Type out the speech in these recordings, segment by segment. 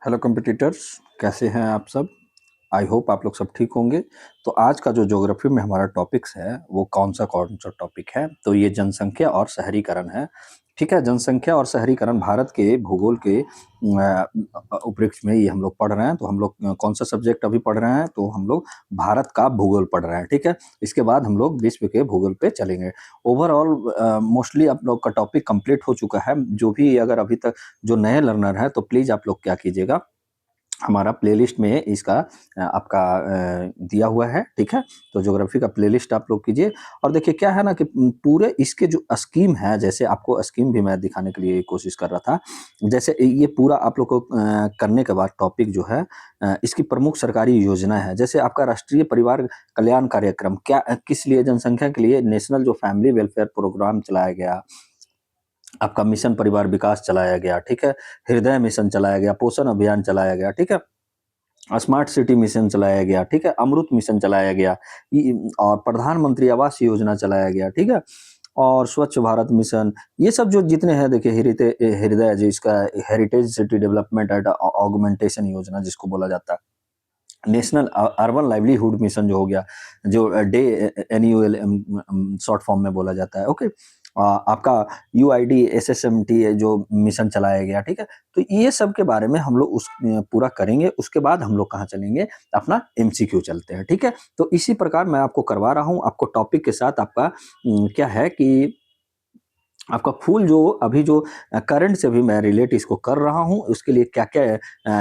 Hello competitors, कैसे हैं आप सब? आई होप आप लोग सब ठीक होंगे। तो आज का जो ज्योग्राफी में हमारा टॉपिक्स है वो कौन सा टॉपिक है? तो ये जनसंख्या और शहरीकरण है। ठीक है, जनसंख्या और शहरीकरण भारत के भूगोल के उपरिक्ष में ये हम लोग पढ़ रहे हैं। तो हम लोग कौन सा सब्जेक्ट अभी पढ़ रहे हैं? तो हम लोग भारत का भूगोल पढ़ रहे हैं। ठीक है, इसके बाद हम लोग विश्व के भूगोल पे चलेंगे। ओवरऑल मोस्टली आप लोग का टॉपिक कंप्लीट हो चुका है। जो भी अगर अभी तक जो नए लर्नर है तो प्लीज़ आप लोग क्या कीजिएगा, हमारा प्लेलिस्ट में इसका आपका दिया हुआ है। ठीक है, तो ज्योग्राफी का प्लेलिस्ट आप लोग कीजिए। और देखिए क्या है ना कि पूरे इसके जो स्कीम है, जैसे आपको स्कीम भी मैं दिखाने के लिए कोशिश कर रहा था। जैसे ये पूरा आप लोग को करने के बाद टॉपिक जो है, इसकी प्रमुख सरकारी योजना है। जैसे आपका राष्ट्रीय परिवार कल्याण कार्यक्रम क्या किस लिए, जनसंख्या के लिए नेशनल जो फैमिली वेलफेयर प्रोग्राम चलाया गया, आपका मिशन परिवार विकास चलाया गया। ठीक है, हृदय मिशन चलाया गया, पोषण अभियान चलाया गया। ठीक है, स्मार्ट सिटी मिशन चलाया गया। ठीक है, अमृत मिशन चलाया गया। और प्रधानमंत्री आवास योजना चलाया गया। ठीक है, और स्वच्छ भारत मिशन, ये सब जो जितने हैं, देखिए हृदय हृदय जो इसका heritage city development and augmentation योजना जिसको बोला जाता है, नेशनल अर्बन लाइवलीहुड मिशन जो हो गया, जो डे एनयूएल शॉर्ट फॉर्म में बोला जाता है। ओके, आपका यूआईडी एसएसएमटी जो मिशन चलाया गया। ठीक है, तो ये सब के बारे में हम लोग उस पूरा करेंगे। उसके बाद हम लोग कहाँ चलेंगे, अपना एमसीक्यू चलते हैं। ठीक है, तो इसी प्रकार मैं आपको करवा रहा हूँ। आपको टॉपिक के साथ आपका क्या है कि आपका फुल जो अभी जो करंट से भी मैं रिलेट इसको कर रहा हूँ, उसके लिए क्या-क्या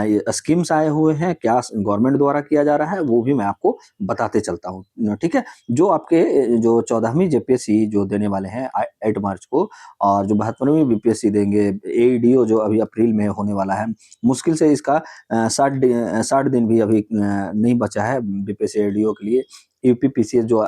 ये स्कीम्स आए हुए हैं, क्या गवर्नमेंट द्वारा किया जा रहा है, वो भी मैं आपको बताते चलता हूँ। ठीक है? जो आपके जो 14वीं जेपीएससी जो देने वाले हैं 8 मार्च को, और जो 72वीं बीपीएससी देंगे, एईडीओ जो अभी अप्रैल में होने वाला है, मुश्किल से इसका 60 दिन भी अभी नहीं बचा है बीपीएससी एईडीओ के लिए। यूपीपीसीएस जो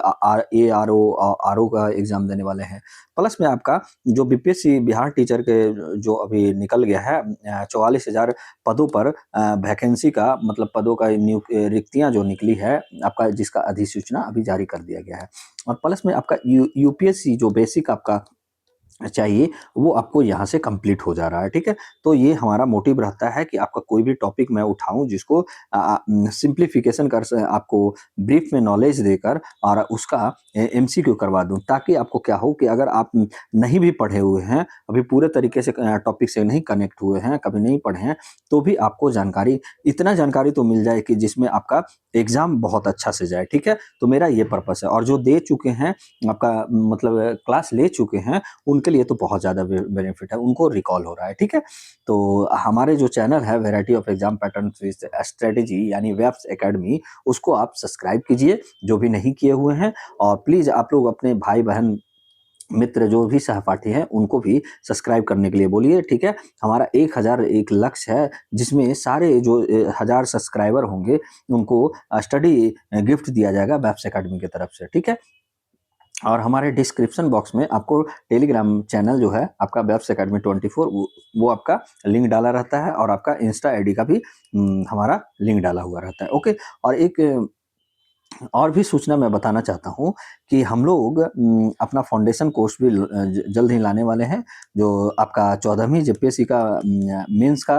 एआरओ आरओ का एग्ज़ाम देने वाले हैं। प्लस में आपका जो बीपीएससी बिहार टीचर के जो अभी निकल गया है 44,000 पदों पर वैकेंसी का मतलब पदों का रिक्तियां जो निकली है आपका, जिसका अधिसूचना अभी जारी कर दिया गया है। और प्लस में आपका यूपीएससी जो बेसिक आपका चाहिए, वो आपको यहाँ से कंप्लीट हो जा रहा है। ठीक है, तो ये हमारा मोटिव रहता है कि आपका कोई भी टॉपिक मैं उठाऊं जिसको सिंप्लीफिकेशन कर आपको ब्रीफ में नॉलेज देकर और उसका एमसीक्यू करवा दूं, ताकि आपको क्या हो कि अगर आप नहीं भी पढ़े हुए हैं, अभी पूरे तरीके से टॉपिक से नहीं कनेक्ट हुए हैं, कभी नहीं पढ़े हैं, तो भी आपको जानकारी, इतना जानकारी तो मिल जाए कि जिसमें आपका एग्जाम बहुत अच्छा से जाए। ठीक है, तो मेरा ये पर्पस है। और जो दे चुके हैं आपका मतलब क्लास ले चुके हैं, उनके लिए तो बहुत ज़्यादा बेनिफिट है, उनको रिकॉल हो रहा है। ठीक है, तो हमारे जो चैनल है variety of exam pattern strategy यानी वेब्स एकेडमी, उसको आप सब्सक्राइब कीजिए जो भी नहीं किए हुए हैं। और प्लीज़ आप लोग अपने भाई बहन मित्र जो भी सहपाठी हैं उनको भी सब्सक्राइब करने के लिए बोलिए। ठीक है, हमारा 1000 एक लक्ष्य है, जिसमें सारे जो 1000 सब्सक्राइबर होंगे उनको स्टडी गिफ्ट दिया जाएगा वेब्स एकेडमी की तरफ से। ठीक है, और हमारे डिस्क्रिप्शन बॉक्स में आपको टेलीग्राम चैनल जो है आपका वेब्स एकेडमी 24 वो आपका लिंक डाला रहता है, और आपका इंस्टा आईडी का भी हमारा लिंक डाला हुआ रहता है। ओके, और एक और भी सूचना मैं बताना चाहता हूँ कि हम लोग अपना फाउंडेशन कोर्स भी जल्द ही लाने वाले हैं, जो आपका 14वीं जेपीएससी का मेंस का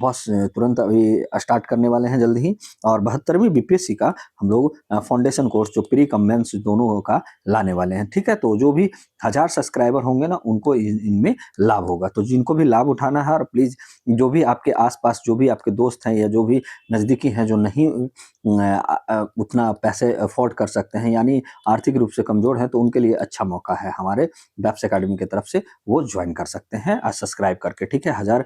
बस तुरंत अभी स्टार्ट करने वाले हैं जल्द ही। और 72वीं बीपीएससी का हम लोग फाउंडेशन कोर्स जो प्री कम मेंस दोनों का लाने वाले हैं। ठीक है, तो जो भी 1000 सब्सक्राइबर होंगे ना, उनको इनमें लाभ होगा। तो जिनको भी लाभ उठाना है, और प्लीज़ जो भी आपके आसपास जो भी आपके दोस्त हैं या जो भी नज़दीकी हैं जो नहीं उतना पैसे अफोर्ड कर सकते हैं, यानी आर्थिक रूप से कमज़ोर हैं, तो उनके लिए अच्छा मौका है, हमारे वेब्स एकेडमी की तरफ से वो ज्वाइन कर सकते हैं सब्सक्राइब करके। ठीक है, 1000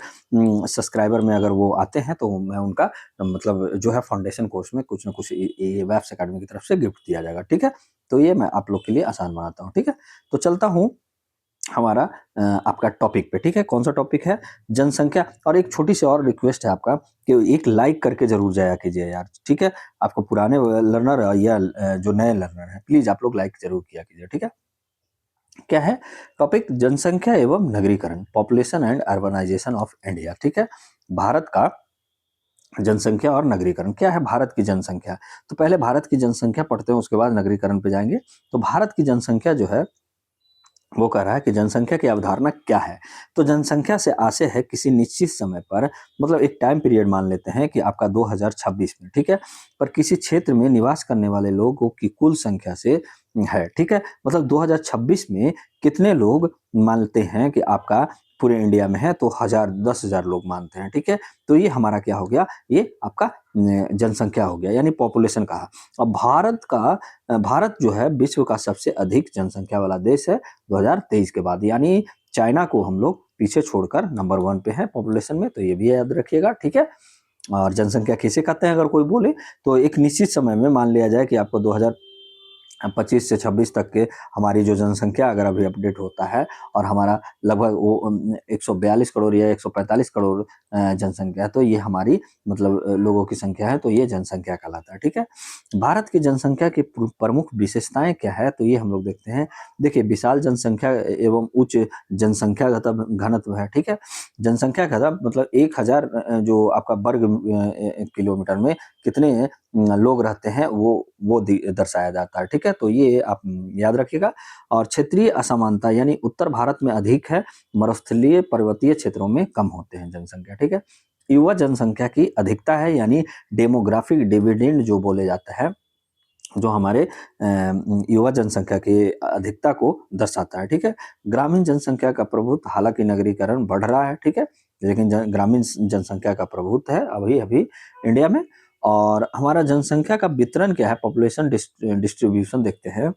सब्सक्राइबर में अगर वो आते हैं तो मैं उनका मतलब जो है फाउंडेशन कोर्स में कुछ ना कुछ ये वेब्स एकेडमी की तरफ से गिफ्ट दिया जाएगा। ठीक है, तो ये मैं आप लोग के लिए आसान बनाता हूँ। ठीक है, तो चलता हूँ हमारा आपका टॉपिक पे। ठीक है, कौन सा टॉपिक है, जनसंख्या। और एक छोटी सी और रिक्वेस्ट है आपका कि एक लाइक करके जरूर जाया कीजिए यार। ठीक है, आपको पुराने लर्नर या जो नए लर्नर हैं, प्लीज आप लोग लाइक जरूर किया कीजिए। ठीक है, क्या है टॉपिक, जनसंख्या एवं नगरीकरण, population and urbanisation of India. ठीक है, भारत का जनसंख्या और नगरीकरण। क्या है भारत की जनसंख्या? तो पहले भारत की जनसंख्या पढ़ते हैं, उसके बाद नगरीकरण पे जाएंगे। तो भारत की जनसंख्या जो है वो कह रहा है कि जनसंख्या की अवधारणा क्या है? तो जनसंख्या से आशय है किसी निश्चित समय पर, मतलब एक टाइम पीरियड मान लेते हैं कि आपका 2026 में, ठीक है? पर किसी क्षेत्र में निवास करने वाले लोगों की कुल संख्या से है, ठीक है? मतलब 2026 में कितने लोग मानते हैं कि आपका पूरे इंडिया में है, तो 10,000 लोग मानते हैं, ठीक है? तो ये हमारा क्या हो गया? ये आपका जनसंख्या हो गया, यानी पॉपुलेशन कहा। अब भारत जो है विश्व का सबसे अधिक जनसंख्या वाला देश है 2023 के बाद, यानी चाइना को हम लोग पीछे छोड़कर नंबर 1 पे हैं पॉपुलेशन में, तो ये भी याद रखिएगा, ठीक है? और जनसंख्या किसे कहते हैं अगर कोई बोले, तो एक निश्चित समय में मान लिया जाए कि आपको 2025 से 26 तक के हमारी जो जनसंख्या अगर अभी अपडेट होता है और हमारा लगभग वो 142 करोड़ या 145 करोड़ जनसंख्या है, तो ये हमारी मतलब लोगों की संख्या है, तो ये जनसंख्या कहलाता है, ठीक है? भारत की जनसंख्या की प्रमुख विशेषताएं क्या है, तो ये हम लोग देखते हैं। देखिए, विशाल जनसंख्या एवं उच्च जनसंख्या घनत्व है, ठीक है? जनसंख्या घनत्व मतलब 1000 जो आपका वर्ग किलोमीटर में कितने लोग रहते हैं, वो दर्शाया जाता है, ठीक है? तो ये आप याद रखिएगा। और क्षेत्रीय असमानता, यानी उत्तर भारत में अधिक है, मरुस्थलीय पर्वतीय क्षेत्रों में कम होते हैं जनसंख्या, ठीक है? युवा जनसंख्या की अधिकता है, यानी डेमोग्राफिक डिविडेंड जो बोले जाता है, जो हमारे युवा जनसंख्या की अधिकता को दर्शाता है, ठीक है? ग्रामीण जनसंख्या का प्रभुत्व, हालांकि नगरीकरण बढ़ रहा है, ठीक है? लेकिन ग्रामीण जनसंख्या का प्रभुत्व है अभी अभी इंडिया में। और हमारा जनसंख्या का वितरण क्या है, पॉपुलेशन डिस्ट्रीब्यूशन देखते हैं,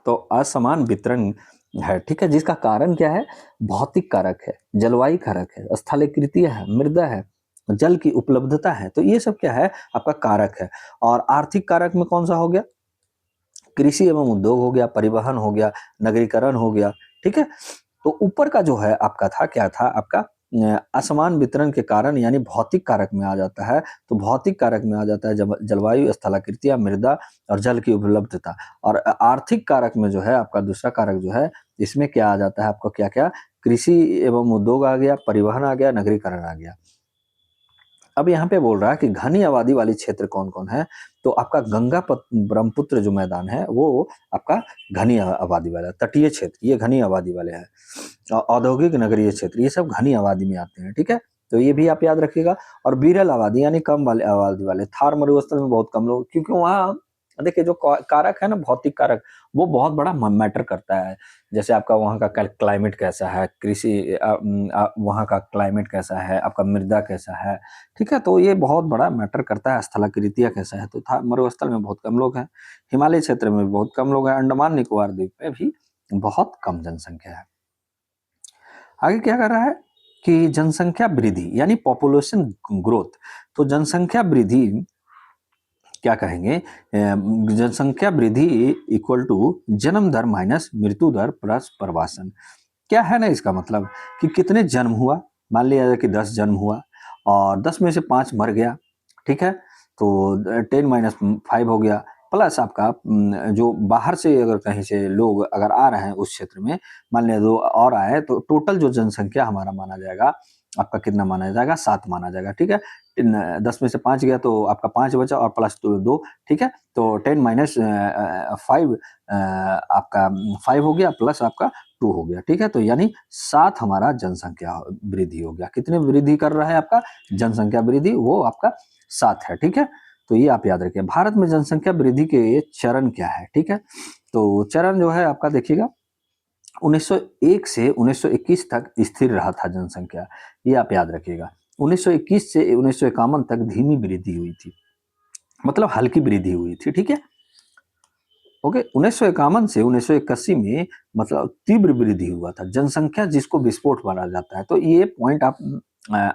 तो असमान वितरण है, ठीक है? जिसका कारण क्या है? भौतिक कारक है, जलवायु कारक है, स्थलाकृतिय है, मृदा है, जल की उपलब्धता है, तो ये सब क्या है? आपका कारक है। और आर्थिक कारक में कौन सा हो गया? कृषि एवं उद्योग हो गया, परिवहन हो गया, नगरीकरण हो गया, ठीक है? तो ऊपर का जो है आपका था, क्या था आपका? असमान वितरण के कारण, यानी भौतिक कारक में आ जाता है। तो भौतिक कारक में आ जाता है जब जलवायु, स्थलाकृतियाँ, मृदा और जल की उपलब्धता। और आर्थिक कारक में जो है आपका दूसरा कारक जो है, इसमें क्या आ जाता है आपका, क्या-क्या? कृषि एवं उद्योग आ गया, परिवहन आ गया, नगरीकरण आ गया। अब यहाँ पे बोल रहा है कि घनी आबादी वाली क्षेत्र कौन-कौन है? तो आपका गंगा ब्रह्मपुत्र जो मैदान है, वो आपका घनी आबादी वाला है। तटीय क्षेत्र ये घनी आबादी वाले हैं। औद्योगिक नगरीय क्षेत्र ये सब घनी आबादी में आते हैं, ठीक है? तो ये भी आप याद रखिएगा। और विरल आबादी, यानी कम वाले आबादी वाले, थार मरुस्थल में बहुत कम लोग, क्योंकि वहाँ देखिए जो कारक है ना, भौतिक कारक, वो बहुत बड़ा मैटर करता है। जैसे आपका वहाँ का क्लाइमेट कैसा है, वहाँ का क्लाइमेट कैसा है, आपका मृदा कैसा है, ठीक है? तो ये बहुत बड़ा मैटर करता है। स्थलाकृतियाँ कैसा है, तो था मरुस्थल में बहुत कम लोग हैं, हिमालय क्षेत्र में बहुत कम लोग हैं, अंडमान निकोबार द्वीप में भी बहुत कम जनसंख्या है। आगे क्या कर रहा है कि जनसंख्या वृद्धि, यानी पॉपुलेशन ग्रोथ। तो जनसंख्या वृद्धि क्या कहेंगे? जनसंख्या वृद्धि इक्वल टू जन्म दर माइनस मृत्यु दर प्लस प्रवासन। क्या है ना इसका मतलब, कि कितने जन्म हुआ, मान लिया जाए कि 10 जन्म हुआ और 10 में से 5 मर गया, ठीक है? तो 10 माइनस 5 हो गया, प्लस आपका जो बाहर से अगर कहीं से लोग अगर आ रहे हैं उस क्षेत्र में, मान लिया 2 और आए, तो टोटल जो जनसंख्या हमारा माना जाएगा, आपका कितना माना जाएगा? 7 माना जाएगा, ठीक है? 10 में से 5 गया तो आपका 5 बचा और प्लस 2, ठीक है? तो 10 माइनस 5 आपका 5 हो गया, प्लस आपका 2 हो गया, ठीक है? तो यानी 7 हमारा जनसंख्या वृद्धि हो गया। कितने वृद्धि कर रहा है आपका? जनसंख्या वृद्धि, वो आपका 7 है, ठीक है? तो ये आप याद रखिए। भारत में जनसंख्या वृद्धि के चरण क्या है, ठीक है? तो चरण जो है आपका देखिएगा, 1901 से 1921 तक स्थिर रहा था जनसंख्या, ये आप याद रखिएगा। 1921 से 1951 तक धीमी वृद्धि हुई थी, मतलब हल्की वृद्धि हुई थी, ठीक है? ओके, 1951 से 1981 में मतलब तीव्र वृद्धि हुआ था। जनसंख्या जिसको विस्फोट माना जाता है, तो ये पॉइंट आप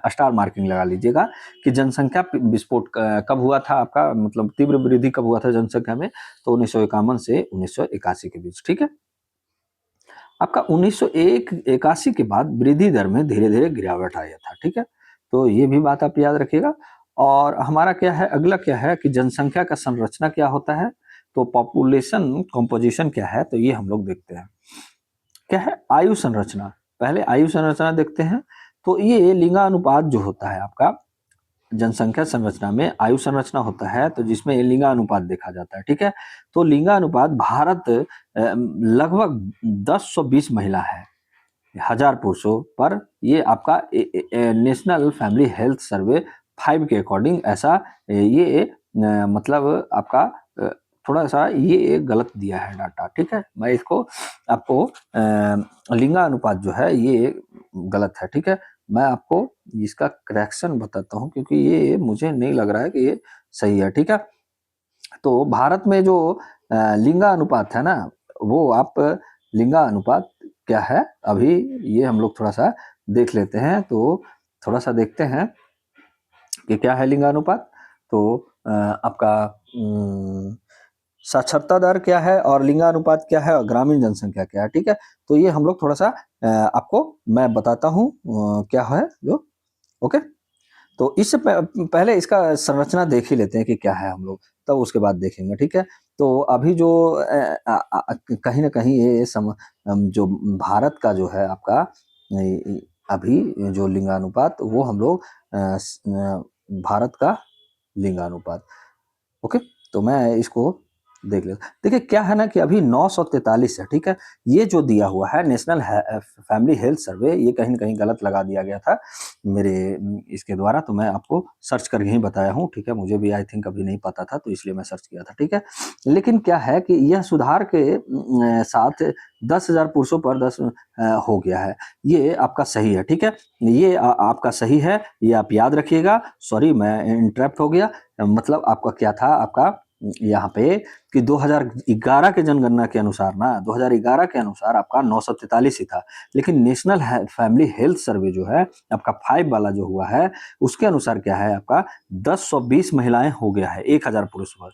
स्टार मार्किंग लगा लीजिएगा कि जनसंख्या विस्फोट कब हुआ था आपका, मतलब तीव्र वृद्धि कब हुआ था जनसंख्या में, तो 1951 से 1981 के बीच, ठीक है? आपका 1981 के बाद वृद्धि दर में धीरे-धीरे गिरावट आया था, ठीक है? तो ये भी बात आप याद रखिएगा। और हमारा क्या है, अगला क्या है कि जनसंख्या का संरचना क्या होता है? तो पॉपुलेशन कंपोजिशन क्या है? तो ये हम लोग देखते हैं। क्या है? आयु संरचना। पहले आयु संरचना देखते हैं। तो ये लिंगानुपात जो होता है आपका, जनसंख्या संरचना में आयु संरचना होता है, तो जिसमें लिंगानुपात देखा जाता है, ठीक है? तो लिंगानुपात भारत लगभग 10-20 महिला है 1000 पुरुषों पर। ये आपका नेशनल फैमिली हेल्थ सर्वे 5 के अकॉर्डिंग ऐसा ये मतलब आपका थोड़ा-सा ये गलत दिया है डाटा, ठीक है? मैं इसको आपको लिंगानुपात जो है ये गलत है, ठीक है? मैं आपको इसका करेक्शन बताता हूँ क्योंकि ये मुझे नहीं लग रहा है कि ये सही है, ठीक है? तो भारत में जो लिंगानुपात है ना, वो आप लिंगानुपात क्या है? अभी ये हम लोग थोड़ा-सा देख लेते हैं, तो थोड़ा-सा देखते हैं कि क्या है लिंगानुपात। तो आपका साक्षरता दर क्या है और लिंगानुपात क्या है और ग्रामीण जनसंख्या क्या है, ठीक है? तो ये हम लोग थोड़ा-सा आपको मैं बताता हूँ क्या है जो ओके? तो इससे पहले इसका संरचना देख ही लेते हैं कि क्या है हम लोग, तब उसके बाद देखेंगे, ठीक है? तो अभी जो कहीं न कहीं ये जो भारत का जो है आपका अभी जो लिंगानुपात वो हम लोग भारत का लिंगानुपात ओके? तो मैं इसको देख लेता देखिए क्या है ना कि अभी 943 है, ठीक है? ये जो दिया हुआ है नेशनल फैमिली हेल्थ सर्वे ये कहीं न कहीं गलत लगा दिया गया था मेरे इसके द्वारा, तो मैं आपको सर्च करके ही बताया हूँ, ठीक है? मुझे भी आई थिंक अभी नहीं पता था, तो इसलिए मैं सर्च किया था, ठीक है? लेकिन क्या है कि यह सुधार के साथ 10,000 पुरुषों पर 10 हो गया है। ये आपका सही है, ठीक है? ये आपका सही है, ये आप याद रखिएगा। सॉरी मैं इंटरप्ट हो गया। मतलब आपका क्या था आपका यहाँ पे कि 2011 के जनगणना के अनुसार ना 2011 के अनुसार आपका 943 ही था। लेकिन नेशनल फैमिली हेल्थ सर्वे जो है आपका 5 वाला जो हुआ है उसके अनुसार क्या है आपका 1020 महिलाएं हो गया है 1000 पुरुष पर।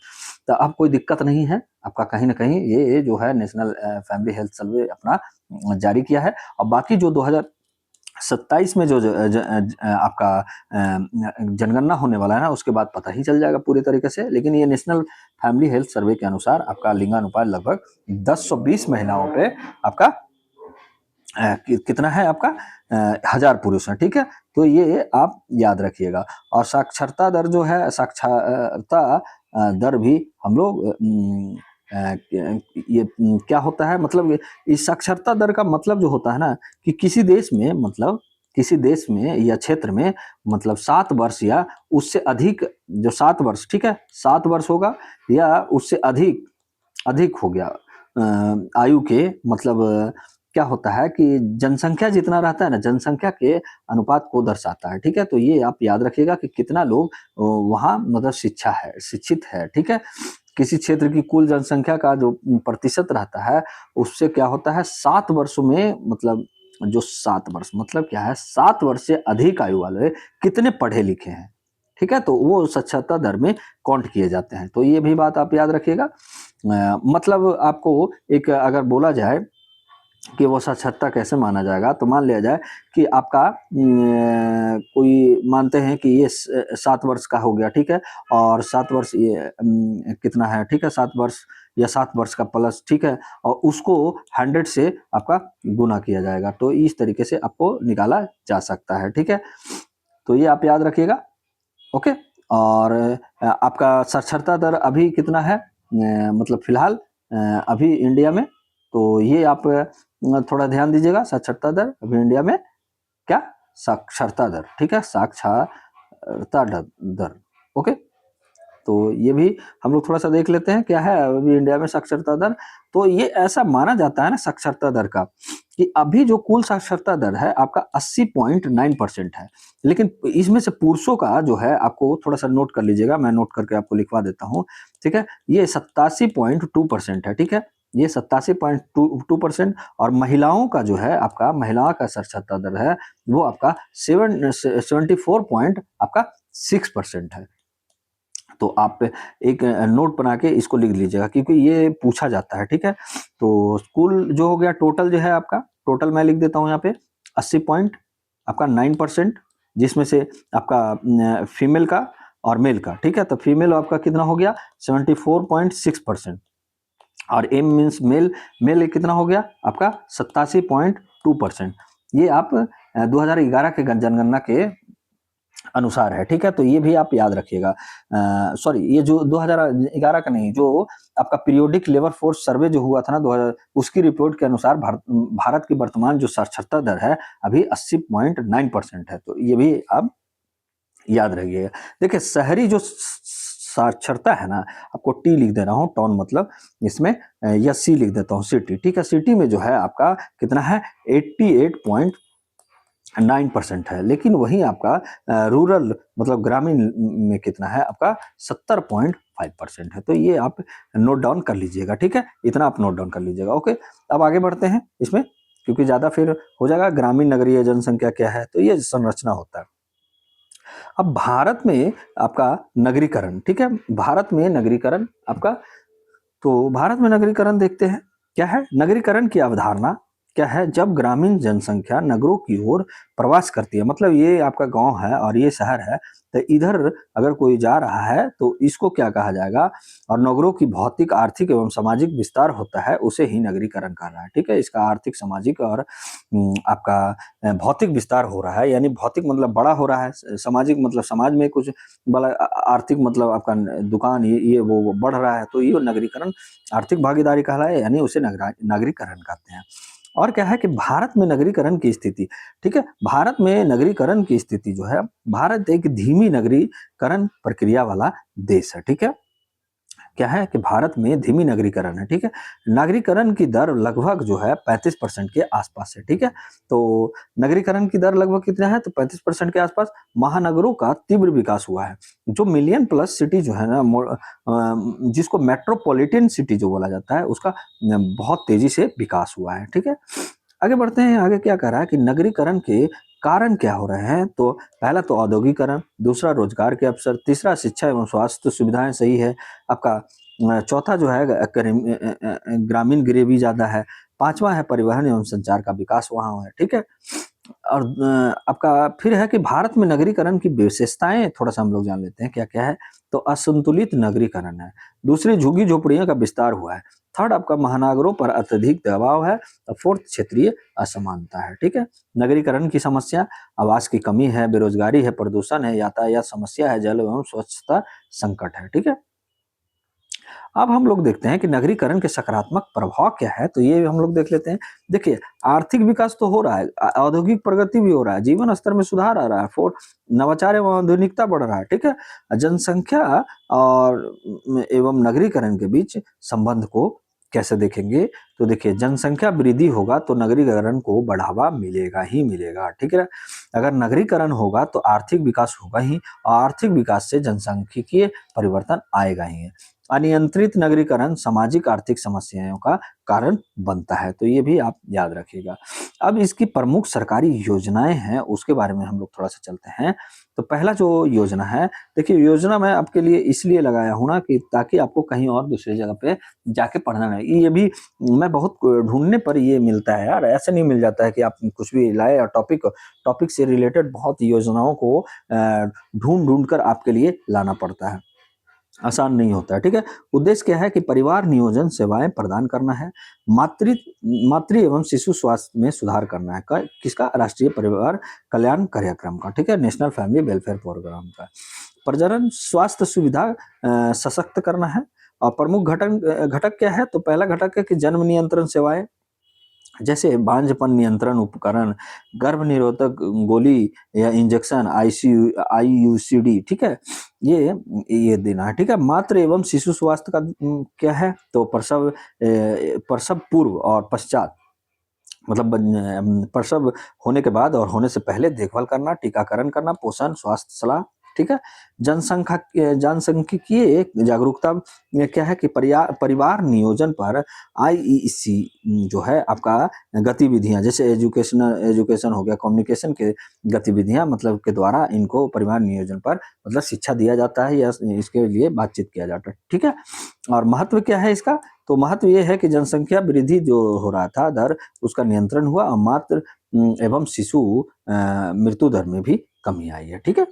तो अब कोई दिक्कत नहीं है आपका कहीं ना कहीं ये जो है नेशनल फैमिली हेल्थ सर्वे अपना जारी किया है। और बाकी जो 2027 में जो आपका जनगणना होने वाला है ना उसके बाद पता ही चल जाएगा पूरी तरीके से। लेकिन ये नेशनल फैमिली हेल्थ सर्वे के अनुसार आपका लिंगानुपात लगभग 1020 महिलाओं पे आपका कितना है आपका 1000 पुरुष है, ठीक है? तो ये आप याद रखिएगा। और साक्षरता दर जो है साक्षरता दर भी हम लोग ये क्या होता है मतलब इस साक्षरता दर का मतलब जो होता है ना कि किसी देश में मतलब किसी देश में या क्षेत्र में मतलब 7 वर्ष या उससे अधिक जो 7 वर्ष ठीक है 7 वर्ष होगा या उससे अधिक अधिक हो गया आयु के मतलब क्या होता है कि जनसंख्या जितना रहता है ना जनसंख्या के अनुपात को दर्शाता है, ठीक है? तो ये आप याद रखिएगा कि कितना लोग वहाँ मतलब शिक्षित है, ठीक है? किसी क्षेत्र की कुल जनसंख्या का जो प्रतिशत रहता है उससे क्या होता है 7 वर्षों में मतलब जो 7 वर्ष मतलब क्या है 7 वर्ष से अधिक आयु वाले कितने पढ़े लिखे हैं, ठीक है? तो वो साक्षरता दर में काउंट किए जाते हैं। तो ये भी बात आप याद रखिएगा। मतलब आपको एक अगर बोला जाए कि वो साक्षरता कैसे माना जाएगा तो मान लिया जाए कि आपका कोई मानते हैं कि ये 7 वर्ष का हो गया, ठीक है? और 7 वर्ष ये कितना है, ठीक है? 7 वर्ष या 7 वर्ष का प्लस, ठीक है? और उसको 100 से आपका गुना किया जाएगा। तो इस तरीके से आपको निकाला जा सकता है, ठीक है? तो ये आप याद रखिएगा, ओके? और आपका साक्षरता दर अभी कितना है मतलब फिलहाल अभी इंडिया में, तो ये आप थोड़ा ध्यान दीजिएगा साक्षरता दर अभी इंडिया में क्या साक्षरता दर, ठीक है? साक्षरता दर ओके। तो ये भी हम लोग थोड़ा सा देख लेते हैं क्या है अभी इंडिया में साक्षरता दर। तो ये ऐसा माना जाता है ना साक्षरता दर का कि अभी जो कुल साक्षरता दर है आपका 80.9% है। लेकिन इसमें से पुरुषों का जो है आपको थोड़ा सा नोट कर लीजिएगा, मैं नोट करके आपको लिखवा देता हूँ, ठीक है? ये 87.2% है, ठीक है? ये 87.2% और महिलाओं का जो है आपका महिलाओं का साक्षरता दर है वो आपका 74 पॉइंट आपका 6% है। तो आप एक नोट बना के इसको लिख लीजिएगा क्योंकि ये पूछा जाता है, ठीक है? तो स्कूल जो हो गया टोटल जो है आपका टोटल मैं लिख देता हूँ यहाँ पे 80 पॉइंट आपका 9% जिसमें से आपका फीमेल का और मेल का, ठीक है? तो फीमेल आपका कितना हो गया 74.6% और एम मीन्स मेल मेल कितना हो गया आपका 87.2%। ये आप 2011 के जनगणना के अनुसार है, ठीक है? तो ये भी आप याद रखिएगा। सॉरी, ये जो 2011 का नहीं, जो आपका पीरियोडिक लेबर फोर्स सर्वे जो हुआ था ना 2000, उसकी रिपोर्ट के अनुसार भारत की वर्तमान जो साक्षरता दर है अभी 80.9% है। तो ये भी आप याद रखिएगा। देखिए शहरी जो साक्षरता है ना, आपको टी लिख दे रहा हूँ, टाउन मतलब इसमें, या सी लिख देता हूँ, सिटी, ठीक है? सिटी में जो है आपका कितना है, 88.9% है। लेकिन वहीं आपका रूरल मतलब ग्रामीण में कितना है आपका, 70.5% है। तो ये आप नोट डाउन कर लीजिएगा, ठीक है? इतना आप नोट डाउन कर लीजिएगा। ओके, अब आगे बढ़ते हैं इसमें, क्योंकि ज्यादा फिर हो जाएगा। ग्रामीण नगरीय जनसंख्या क्या है, तो ये संरचना होता है। अब भारत में आपका नगरीकरण, ठीक है? भारत में नगरीकरण आपका, तो भारत में नगरीकरण देखते हैं क्या है। नगरीकरण की अवधारणा क्या है, जब ग्रामीण जनसंख्या नगरों की ओर प्रवास करती है, मतलब ये आपका गांव है और ये शहर है, तो इधर अगर कोई जा रहा है तो इसको क्या कहा जाएगा, और नगरों की भौतिक आर्थिक एवं सामाजिक विस्तार होता है, उसे ही नगरीकरण कर रहा है, ठीक है? इसका आर्थिक सामाजिक और आपका भौतिक विस्तार हो रहा है, यानी भौतिक मतलब बड़ा हो रहा है, सामाजिक मतलब समाज में कुछ बड़ा, आर्थिक मतलब आपका दुकान ये वो बढ़ रहा है, तो ये नगरीकरण आर्थिक भागीदारी कहलाए, यानी उसे नागरीकरण कहते हैं। और क्या है कि भारत में नगरीकरण की स्थिति, ठीक है? भारत में नगरीकरण की स्थिति जो है, भारत एक धीमी नगरीकरण प्रक्रिया वाला देश है, ठीक है? क्या है कि भारत में धीमी नगरीकरण है, ठीक है? नागरीकरण की दर लगभग जो है 35% के आसपास है, ठीक है? तो नगरीकरण की दर लगभग कितना है, तो 35% के आसपास। महानगरों का तीव्र विकास हुआ है, जो मिलियन प्लस सिटी जो है ना, जिसको मेट्रोपॉलिटन सिटी जो बोला जाता है, उसका बहुत तेजी से विकास हुआ है, ठीक है? आगे बढ़ते हैं, आगे क्या कह रहा है कि नगरीकरण के कारण क्या हो रहे हैं, तो पहला तो औद्योगिकरण, दूसरा रोजगार के अवसर, तीसरा शिक्षा एवं स्वास्थ्य सुविधाएं सही है आपका, चौथा जो है ग्रामीण गरीबी ज्यादा है, पांचवा है परिवहन एवं संचार का विकास वहां है, ठीक है? और आपका फिर है कि भारत में नगरीकरण की विशेषताएं थोड़ा सा हम लोग जान लेते हैं क्या क्या है। तो असंतुलित नगरीकरण है, दूसरी झुग्गी झोपड़ियों का विस्तार हुआ है, थर्ड आपका महानगरों पर अत्यधिक दबाव है, और फोर्थ क्षेत्रीय असमानता है, ठीक है? नगरीकरण की समस्या, आवास की कमी है, बेरोजगारी है, प्रदूषण है, यातायात समस्या है, जल एवं स्वच्छता संकट है, ठीक है? अब हम लोग देखते हैं कि नगरीकरण के सकारात्मक प्रभाव क्या है, तो ये हम लोग देख लेते हैं। देखिए आर्थिक विकास तो हो रहा है, औद्योगिक प्रगति भी हो रहा है, जीवन स्तर में सुधार आ रहा है, फोर नवाचार एवं आधुनिकता बढ़ रहा है, ठीक है? जनसंख्या और एवं नगरीकरण के बीच संबंध को कैसे देखेंगे, तो देखिए जनसंख्या वृद्धि होगा तो नगरीकरण को बढ़ावा मिलेगा ही मिलेगा, ठीक है? अगर नगरीकरण होगा तो आर्थिक विकास होगा ही, और आर्थिक विकास से जनसांख्यिकीय परिवर्तन आएगा ही। अनियंत्रित नगरीकरण सामाजिक आर्थिक समस्याओं का कारण बनता है, तो ये भी आप याद रखिएगा। अब इसकी प्रमुख सरकारी योजनाएं हैं, उसके बारे में हम लोग थोड़ा सा चलते हैं। तो पहला जो योजना है, देखिए योजना मैं आपके लिए इसलिए लगाया हूँ ना, कि ताकि आपको कहीं और दूसरी जगह पे जाके पढ़ना नहीं, ये भी मैं बहुत ढूंढने पर ये मिलता है यार, ऐसे नहीं मिल जाता है कि आप कुछ भी लाए, और टॉपिक टॉपिक से रिलेटेड बहुत योजनाओं को ढूंढ ढूंढ कर आपके लिए लाना पड़ता है, आसान नहीं होता है, ठीक है? उद्देश्य क्या है कि परिवार नियोजन सेवाएं प्रदान करना है, मातृ मातृ एवं शिशु स्वास्थ्य में सुधार करना है, किसका, राष्ट्रीय परिवार कल्याण कार्यक्रम का, ठीक है? नेशनल फैमिली वेलफेयर प्रोग्राम का। प्रजनन स्वास्थ्य सुविधा सशक्त करना है। और प्रमुख घटक घटक क्या है, तो पहला घटक है कि जन्म नियंत्रण सेवाएं, जैसे बांझपन नियंत्रण उपकरण, गर्भ निरोधक गोली या इंजेक्शन, आईसीयू आईयूसीडी, ठीक है? ये देना है, ठीक है? मातृ एवं शिशु स्वास्थ्य का क्या है, तो प्रसव पूर्व और पश्चात, मतलब प्रसव होने के बाद और होने से पहले देखभाल करना, टीकाकरण करना, पोषण स्वास्थ्य सलाह, ठीक है? जनसांख्यिकीय जागरूकता में क्या है कि परिवार नियोजन पर आईईसी जो है आपका गतिविधियां, जैसे एजुकेशन हो गया, कम्युनिकेशन के गतिविधियां, मतलब के द्वारा इनको परिवार नियोजन पर मतलब शिक्षा दिया जाता है, या इसके लिए बातचीत किया जाता है, ठीक है? और महत्व क्या है इसका, तो महत्व ये है कि जनसंख्या वृद्धि जो हो रहा था दर, उसका नियंत्रण हुआ, और मातृ एवं शिशु मृत्यु दर में भी कमी आई है, ठीक है?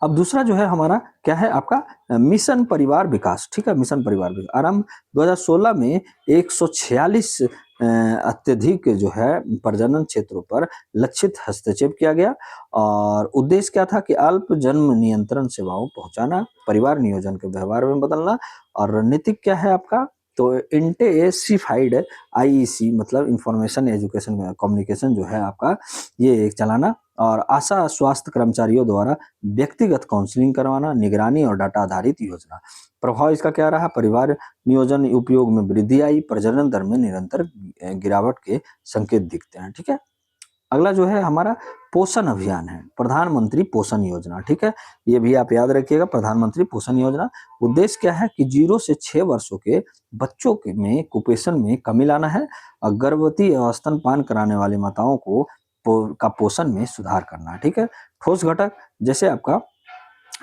अब दूसरा जो है हमारा क्या है आपका, मिशन परिवार विकास, ठीक है? मिशन परिवार विकास आरंभ 2016 में 146 अत्यधिक जो है प्रजनन क्षेत्रों पर लक्षित हस्तक्षेप किया गया और उद्देश्य क्या था कि अल्प जन्म नियंत्रण सेवाओं पहुंचाना, परिवार नियोजन के व्यवहार में बदलना और रणनीतिक क्या है आपका तो इंटेंसिफाइड आईईसी मतलब इंफॉर्मेशन एजुकेशन कम्युनिकेशन जो है आपका ये एक चलाना और आशा स्वास्थ्य कर्मचारियों द्वारा व्यक्तिगत काउंसलिंग करवाना, निगरानी और डाटा आधारित योजना। प्रभाव इसका क्या रहा? परिवार नियोजन उपयोग में वृद्धि आई, प्रजनन दर में निरंतर गिरावट के संकेत दिखते हैं। ठीक है, अगला जो है हमारा पोषण अभियान है, प्रधानमंत्री पोषण योजना। ठीक है, ये भी आप याद रखिएगा, प्रधानमंत्री पोषण योजना उद्देश्य क्या है कि 0 से 6 वर्षों के बच्चों में कुपोषण में कमी लाना है और गर्भवती और स्तनपान कराने वाली माताओं को का पोषण में सुधार करना है। ठीक है, ठोस घटक जैसे आपका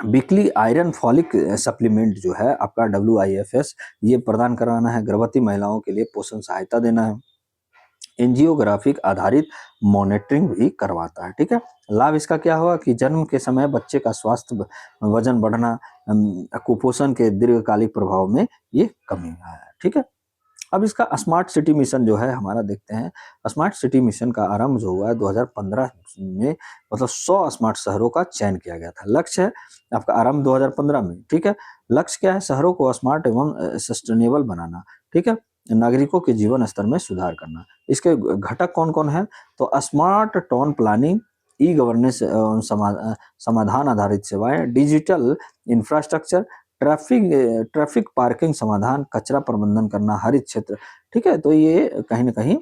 वीकली आयरन फॉलिक सप्लीमेंट जो है आपका WIFS ये प्रदान करवाना है, गर्भवती महिलाओं के लिए पोषण सहायता देना है, एंजियोग्राफिक आधारित मॉनिटरिंग भी करवाता है। ठीक है, लाभ इसका क्या हुआ कि जन्म के समय बच्चे का स्वास्थ्य वजन बढ़ना, कुपोषण के दीर्घकालिक प्रभाव में ये कमी है। ठीक है, अब इसका स्मार्ट सिटी मिशन जो है हमारा देखते हैं। स्मार्ट सिटी मिशन का आरंभ जो हुआ है 2015 में, मतलब 100 स्मार्ट शहरों का चयन किया गया था। लक्ष्य है आपका आरंभ 2015 में। ठीक है, लक्ष्य क्या है? शहरों को स्मार्ट एवं सस्टेनेबल बनाना। ठीक है, नागरिकों के जीवन स्तर में सुधार करना। इसके घटक कौन कौन है? तो smart town planning, e governance, समाधान आधारित सेवाएं, डिजिटल इंफ्रास्ट्रक्चर, ट्रैफिक पार्किंग समाधान, कचरा प्रबंधन करना, हरित क्षेत्र। ठीक है, तो ये कहीं ना कहीं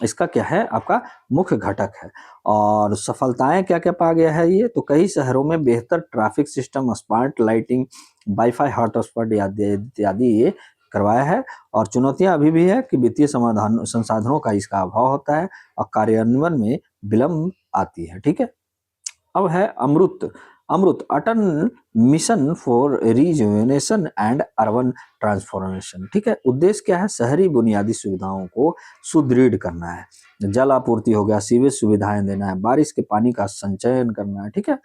इसका क्या है आपका मुख्य घटक है। और सफलताएं क्या क्या पा गया है ये? तो कई शहरों में बेहतर traffic system, smart lighting, wifi hotspot इत्यादि ये करवाया है। और चुनौतियां अभी भी है कि वित्तीय समाधान संसाधनों का इसका अभाव होता है और कार्यान्वयन में विलंब आती है। ठीक है, अब है AMRUT. AMRUT Atal mission for rejuvenation and urban transformation. ठीक है, उद्देश्य क्या है? शहरी बुनियादी सुविधाओं को सुदृढ़ करना है, जल आपूर्ति हो गया, सीवेज सुविधाएं देना है, बारिश के पानी का संचयन करना है। ठीक है,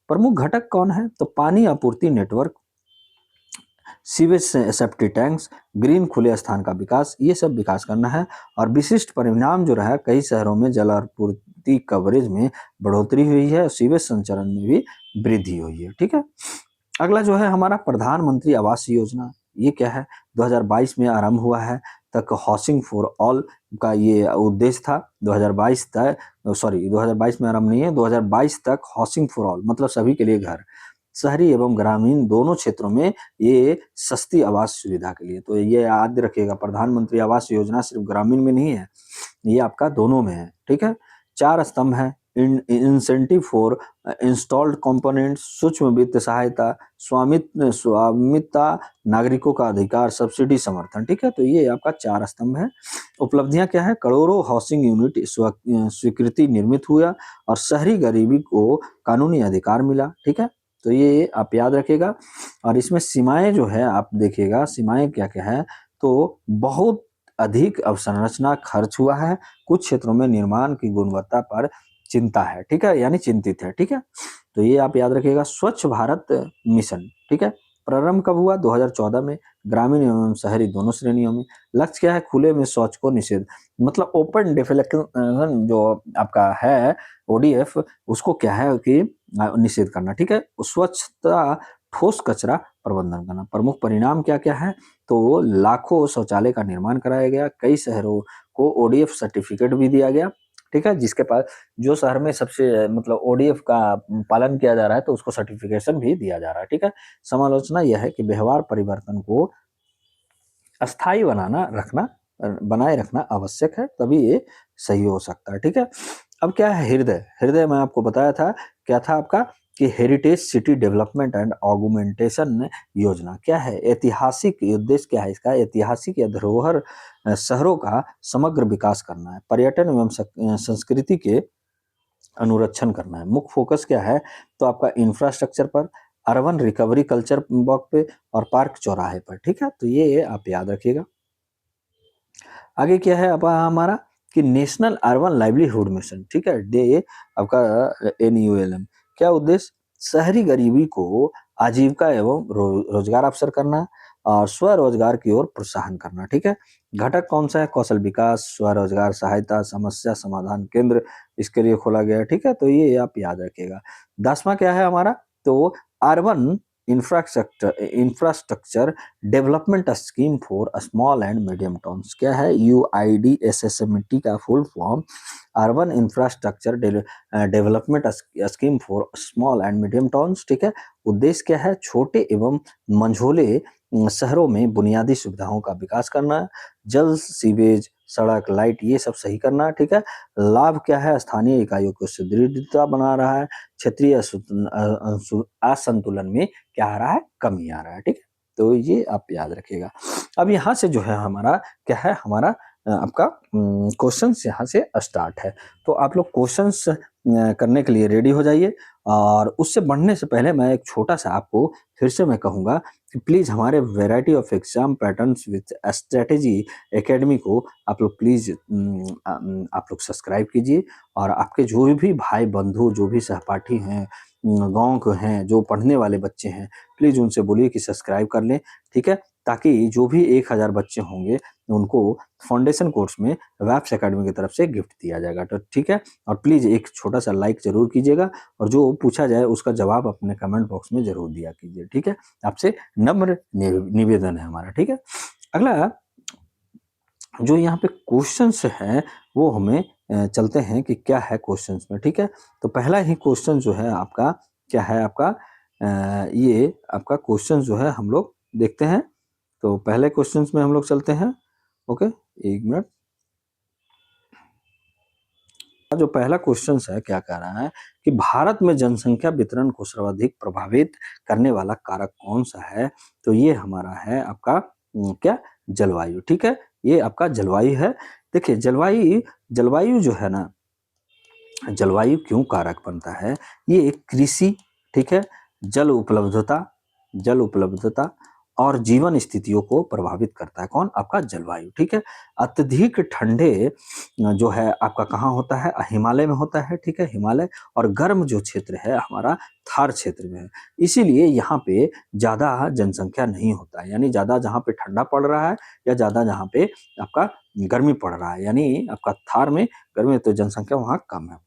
प्रमुख घटक कौन है? तो पानी आपूर्ति network, sewage safety tanks, green खुले स्थान का विकास, ये सब विकास करना है। और विशिष्ट परिणाम जो रहा, कई शहरों में जल आपूर्ति कवरेज में बढ़ोतरी हुई है, सीवेज संचरण में भी वृद्धि हुई है। ठीक है, अगला जो है हमारा प्रधानमंत्री आवास योजना। ये क्या है? 2022 में आरंभ हुआ है, तक हाउसिंग फॉर ऑल का ये उद्देश्य था। 2022 तक, सॉरी 2022 में आरंभ नहीं है, 2022 तक हाउसिंग फॉर ऑल मतलब सभी के लिए घर, शहरी एवं ग्रामीण दोनों क्षेत्रों में ये सस्ती आवास सुविधा के लिए। तो ये याद रखिएगा, प्रधानमंत्री आवास योजना सिर्फ ग्रामीण में नहीं है, ये आपका दोनों में है। ठीक है, 4 स्तंभ है, इंसेंटिव फॉर इंस्टॉल्ड कंपोनेंट, सूक्ष्म वित्त सहायता, स्वामित्व, नागरिकों का अधिकार, सब्सिडी, समर्थन। ठीक है, तो ये आपका 4 स्तंभ है। उपलब्धियां क्या है? करोड़ों हाउसिंग यूनिट स्वीकृति निर्मित हुआ और शहरी गरीबी को कानूनी अधिकार मिला। ठीक है, तो ये आप याद रखिएगा। और इसमें सीमाएं जो है आप देखिएगा, सीमाएं क्या क्या है? तो बहुत अधिक अवसंरचना खर्च हुआ है, कुछ क्षेत्रों में निर्माण की गुणवत्ता पर चिंता है। ठीक है, यानी चिंतित है। ठीक है, तो ये आप याद रखिएगा। स्वच्छ भारत मिशन, ठीक है, प्रारंभ कब हुआ? 2014 में, ग्रामीण एवं शहरी दोनों श्रेणियों में। लक्ष्य क्या है? खुले में शौच को निषेध, मतलब ओपन डेफिलेशन जो आपका है ODF, उसको क्या है कि निषेध करना। ठीक है, स्वच्छता, ठोस कचरा प्रबंधन करना। प्रमुख परिणाम क्या क्या है? तो लाखों शौचालय का निर्माण कराया गया, कई शहरों को ODF सर्टिफिकेट भी दिया गया। ठीक है, जिसके पास जो शहर में सबसे मतलब ODF का पालन किया जा रहा है तो उसको सर्टिफिकेशन भी दिया जा रहा है। ठीक है, समालोचना यह है कि व्यवहार परिवर्तन को अस्थाई बनाए रखना आवश्यक है, तभी ये सही हो सकता है। ठीक है, अब क्या है? हृदय। हृदय मैं आपको बताया था, क्या था आपका कि heritage city development and augmentation योजना। क्या है? ऐतिहासिक उद्देश्य क्या है इसका? ऐतिहासिक या धरोहर शहरों का समग्र विकास करना है, पर्यटन एवं संस्कृति के अनुरक्षण करना है। मुख्य फोकस क्या है? तो आपका इंफ्रास्ट्रक्चर पर, अर्बन रिकवरी कल्चर वॉक पे और पार्क चौराहे पर। ठीक है, तो ये आप याद रखिएगा। आगे क्या है अब हमारा कि नेशनल अर्बन लाइवलीहुड मिशन। ठीक है, डे आपका NULM। क्या उद्देश्य? शहरी गरीबी को आजीविका एवं रोजगार अवसर करना, और स्वरोजगार की ओर प्रोत्साहन करना। ठीक है, घटक कौन सा है? कौशल विकास, स्वरोजगार सहायता, समस्या समाधान केंद्र इसके लिए खोला गया है। ठीक है, तो ये आप याद रखिएगा। 10वां क्या है हमारा? तो urban infrastructure development scheme for small and medium towns. क्या है? UIDSSMT का full form urban infrastructure development scheme for small and medium towns. ठीक है, उद्देश्य क्या है? छोटे एवं मंझोले शहरों में बुनियादी सुविधाओं का विकास करना, जल, सीवेज, सड़क, लाइट ये सब सही करना। ठीक है, लाभ क्या है? स्थानीय इकाइयों को सुदृढ़ता बना रहा है, क्षेत्रीय असंतुलन में क्या आ रहा है? कमी आ रहा है। ठीक है, तो ये आप याद रखिएगा। अब यहाँ से जो है हमारा क्या है? हमारा आपका क्वेश्चंस यहाँ से स्टार्ट है। तो आप लोग क्वेश्चंस करने के लिए रेडी हो जाइए। और उससे बढ़ने से पहले मैं एक छोटा सा आपको फिर से मैं कहूँगा कि प्लीज़ हमारे variety of exam patterns with strategy academy को आप लोग प्लीज़ आप लोग सब्सक्राइब कीजिए। और आपके जो भी भाई बंधु, जो भी सहपाठी हैं, गाँव के हैं, जो पढ़ने वाले बच्चे हैं, प्लीज़ उनसे बोलिए कि सब्सक्राइब कर लें। ठीक है, ताकि जो भी 1000 बच्चे होंगे उनको फाउंडेशन कोर्स में वैप्स एकेडमी की तरफ से गिफ्ट दिया जाएगा। तो ठीक है, और प्लीज़ एक छोटा सा लाइक ज़रूर कीजिएगा और जो पूछा जाए उसका जवाब अपने कमेंट बॉक्स में ज़रूर दिया कीजिए। ठीक है, आपसे नम्र निवेदन है हमारा। ठीक है, अगला जो यहाँ पे क्वेश्चंस है वो हमें चलते हैं कि क्या है क्वेश्चंस में। ठीक है, तो पहला ही क्वेश्चन जो है आपका क्या है? आपका ये आपका क्वेश्चन जो है हम लोग देखते हैं। तो पहले क्वेश्चंस में हम लोग चलते हैं। ओके, एक मिनट। जो पहला क्वेश्चन है क्या कह रहा है कि भारत में जनसंख्या वितरण को सर्वाधिक प्रभावित करने वाला कारक कौन सा है? तो ये हमारा है आपका क्या? जलवायु। ठीक है, ये आपका जलवायु है। देखिए जलवायु जलवायु जो है ना, जलवायु क्यों कारक बनता है? ये कृषि, ठीक है, जल उपलब्धता जल उपलब्धता और जीवन स्थितियों को प्रभावित करता है। कौन? आपका जलवायु। ठीक है, अत्यधिक ठंडे जो है आपका कहाँ होता है? हिमालय में होता है। ठीक है, हिमालय। और गर्म जो क्षेत्र है हमारा थार क्षेत्र में है। इसीलिए यहाँ पे ज़्यादा जनसंख्या नहीं होता है, यानी ज़्यादा जहाँ पे ठंडा पड़ रहा है या ज़्यादा जहाँ पे आपका गर्मी पड़ रहा है, यानी आपका थार में गर्मी, तो जनसंख्या वहाँ कम है।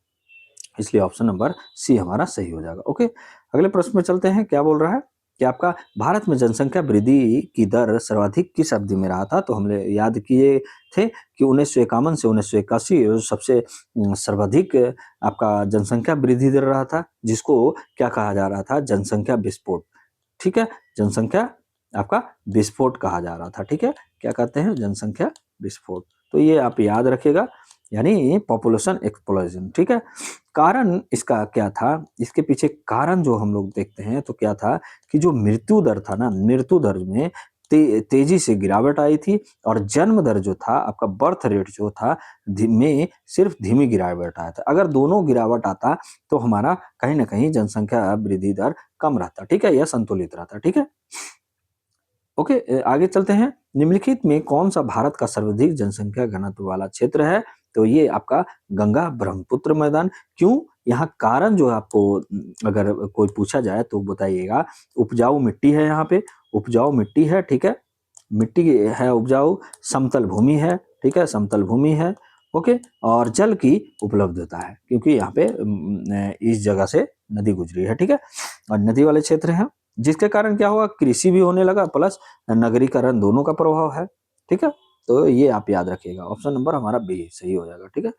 इसलिए ऑप्शन नंबर सी हमारा सही हो जाएगा। ओके, अगले प्रश्न में चलते हैं। क्या बोल रहा है कि आपका भारत में जनसंख्या वृद्धि की दर सर्वाधिक किस अवधि में रहा था? तो हमने याद किए थे कि 1951 से 1981 सबसे सर्वाधिक आपका जनसंख्या वृद्धि दर रहा था, जिसको क्या कहा जा रहा था? जनसंख्या विस्फोट। ठीक है, जनसंख्या आपका विस्फोट कहा जा रहा था। ठीक है, क्या कहते हैं? जनसंख्या विस्फोट। तो ये आप याद रखिएगा, यानी पॉपुलेशन एक्सप्लोजन। ठीक है, कारण इसका क्या था? इसके पीछे कारण जो हम लोग देखते हैं तो क्या था कि जो मृत्यु दर था ना, मृत्यु दर में तेजी से गिरावट आई थी। और जन्म दर जो था आपका, बर्थ रेट जो था, में सिर्फ धीमी गिरावट आया था। अगर दोनों गिरावट आता तो हमारा कहीं ना कहीं जनसंख्या वृद्धि दर कम रहता। ठीक है, यह संतुलित रहता। ठीक है, ओके, आगे चलते हैं। निम्नलिखित में कौन सा भारत का सर्वाधिक जनसंख्या घनत्व वाला क्षेत्र है? तो ये आपका गंगा ब्रह्मपुत्र मैदान। क्यों? यहाँ कारण जो है आपको अगर कोई पूछा जाए तो बताइएगा। उपजाऊ मिट्टी है, यहाँ पे उपजाऊ मिट्टी है। ठीक है, मिट्टी है उपजाऊ, समतल भूमि है। ठीक है, समतल भूमि है। ओके, और जल की उपलब्धता है, क्योंकि यहाँ पे इस जगह से नदी गुजरी है। ठीक है, और नदी वाले क्षेत्र हैं, जिसके कारण क्या हुआ? कृषि भी होने लगा प्लस नगरीकरण, दोनों का प्रभाव है। ठीक है, तो ये आप याद रखिएगा। ऑप्शन नंबर हमारा बी सही हो जाएगा। ठीक है,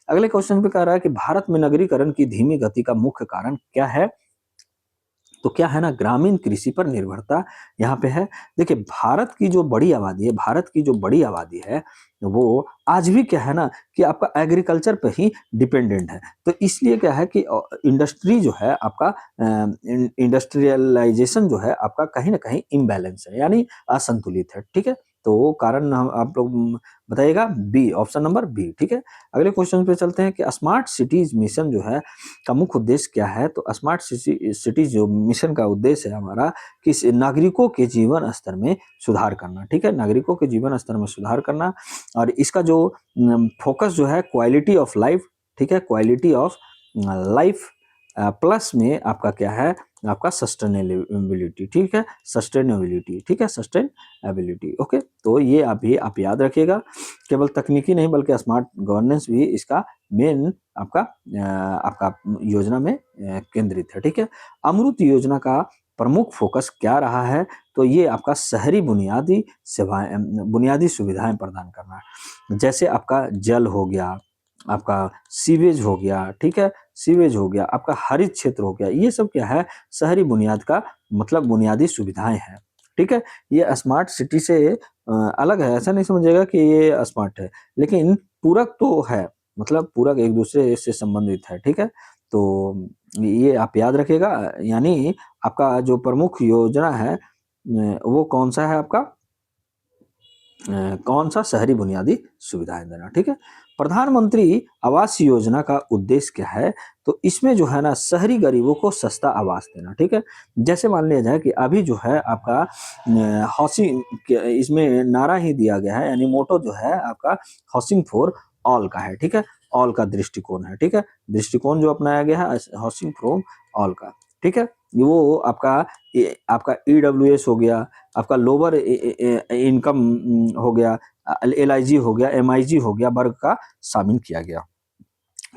अगले क्वेश्चन पे कह रहा है कि भारत में नगरीकरण की धीमी गति का मुख्य कारण क्या है? तो क्या है ना, ग्रामीण कृषि पर निर्भरता यहाँ पे है। देखिए भारत की जो बड़ी आबादी है, भारत की जो बड़ी आबादी है, वो आज भी क्या है ना कि आपका एग्रीकल्चर पे ही डिपेंडेंट है। तो इसलिए क्या है कि इंडस्ट्री जो है आपका, इंडस्ट्रियलाइजेशन जो है आपका कहीं ना कहीं इम्बैलेंस है, यानी असंतुलित है। ठीक है, तो वो कारण हम आप लोग बताइएगा बी, ऑप्शन नंबर बी। ठीक है, अगले क्वेश्चन पे चलते हैं कि स्मार्ट सिटीज मिशन जो है का मुख्य उद्देश्य क्या है? तो स्मार्ट सिटीज जो मिशन का उद्देश्य है हमारा कि नागरिकों के जीवन स्तर में सुधार करना। ठीक है, नागरिकों के जीवन स्तर में सुधार करना। और इसका जो फोकस जो है क्वालिटी ऑफ लाइफ। ठीक है, क्वालिटी ऑफ लाइफ प्लस में आपका क्या है? आपका सस्टेनेबिलिटी, ठीक है, सस्टेनेबिलिटी, ठीक है, सस्टेनेबिलिटी, ओके। तो ये अभी आप याद रखिएगा, केवल तकनीकी नहीं बल्कि स्मार्ट गवर्नेंस भी इसका मेन आपका योजना में केंद्रित है, ठीक है। अमृत योजना का प्रमुख फोकस क्या रहा है? तो ये आपका शहरी बुनियादी सुविधाएं प्रदान करना है, जैसे आपका जल हो गया, आपका सीवेज हो गया, ठीक है, सीवेज हो गया, आपका हरित क्षेत्र हो गया, ये सब क्या है? शहरी बुनियाद का मतलब बुनियादी सुविधाएं हैं, ठीक है। ये स्मार्ट सिटी से अलग है, ऐसा नहीं समझिएगा कि ये स्मार्ट है, लेकिन पूरक तो है, मतलब पूरक एक दूसरे से संबंधित है, ठीक है। तो ये आप याद रखिएगा, यानी आपका जो प्रमुख योजना है वो कौन सा है आपका? कौन सा? शहरी बुनियादी सुविधाएं देना, ठीक है। प्रधानमंत्री आवास योजना का उद्देश्य क्या है? तो इसमें जो है ना शहरी गरीबों को सस्ता आवास देना, ठीक है। जैसे मान लिया जाए कि अभी जो है आपका हाउसिंग, इसमें नारा ही दिया गया है, यानी मोटो जो है आपका हाउसिंग फॉर ऑल का है, ठीक है। ऑल का दृष्टिकोण है, ठीक है, दृष्टिकोण जो अपनाया गया है हाउसिंग फॉर ऑल का, ठीक है। वो आपका ईडब्ल्यूएस हो गया, आपका लोअर इनकम हो गया, एलआईजी हो गया, एमआईजी हो गया, वर्ग का शामिल किया गया,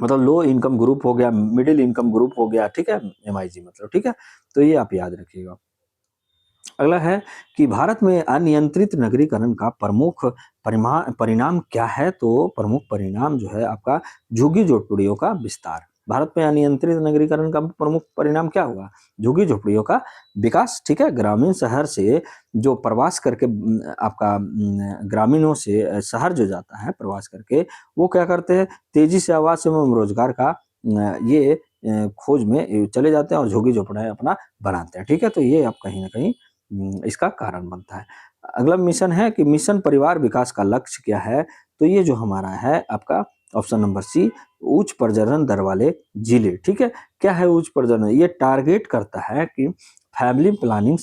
मतलब लो इनकम ग्रुप हो गया, मिडिल इनकम ग्रुप हो गया, ठीक है, एमआईजी मतलब, ठीक है। तो ये आप याद रखिएगा। अगला है कि भारत में अनियंत्रित नगरीकरण का प्रमुख परिणाम क्या है? तो प्रमुख परिणाम जो है आपका झुग्गी झोपड़ियों का विस्तार। भारत में अनियंत्रित नगरीकरण का प्रमुख परिणाम क्या हुआ? झुग्गी झोपड़ियों का विकास, ठीक है। ग्रामीण शहर से जो प्रवास करके आपका ग्रामीणों से शहर जो जाता है प्रवास करके, वो क्या करते हैं? तेजी से आवास एवं रोजगार का ये खोज में चले जाते हैं और झुग्गी झोपड़ियां अपना बनाते हैं, ठीक है। तो ये आप कहीं ना कहीं इसका कारण बनता है। अगला मिशन है कि मिशन परिवार विकास का लक्ष्य क्या है? तो ये जो हमारा है आपका ऑप्शन नंबर सी, उच्च प्रजनन दर वाले जिले, ठीक है। क्या है उच्च प्रजनन? ये टारगेट करता है कि फैमिली प्लानिंग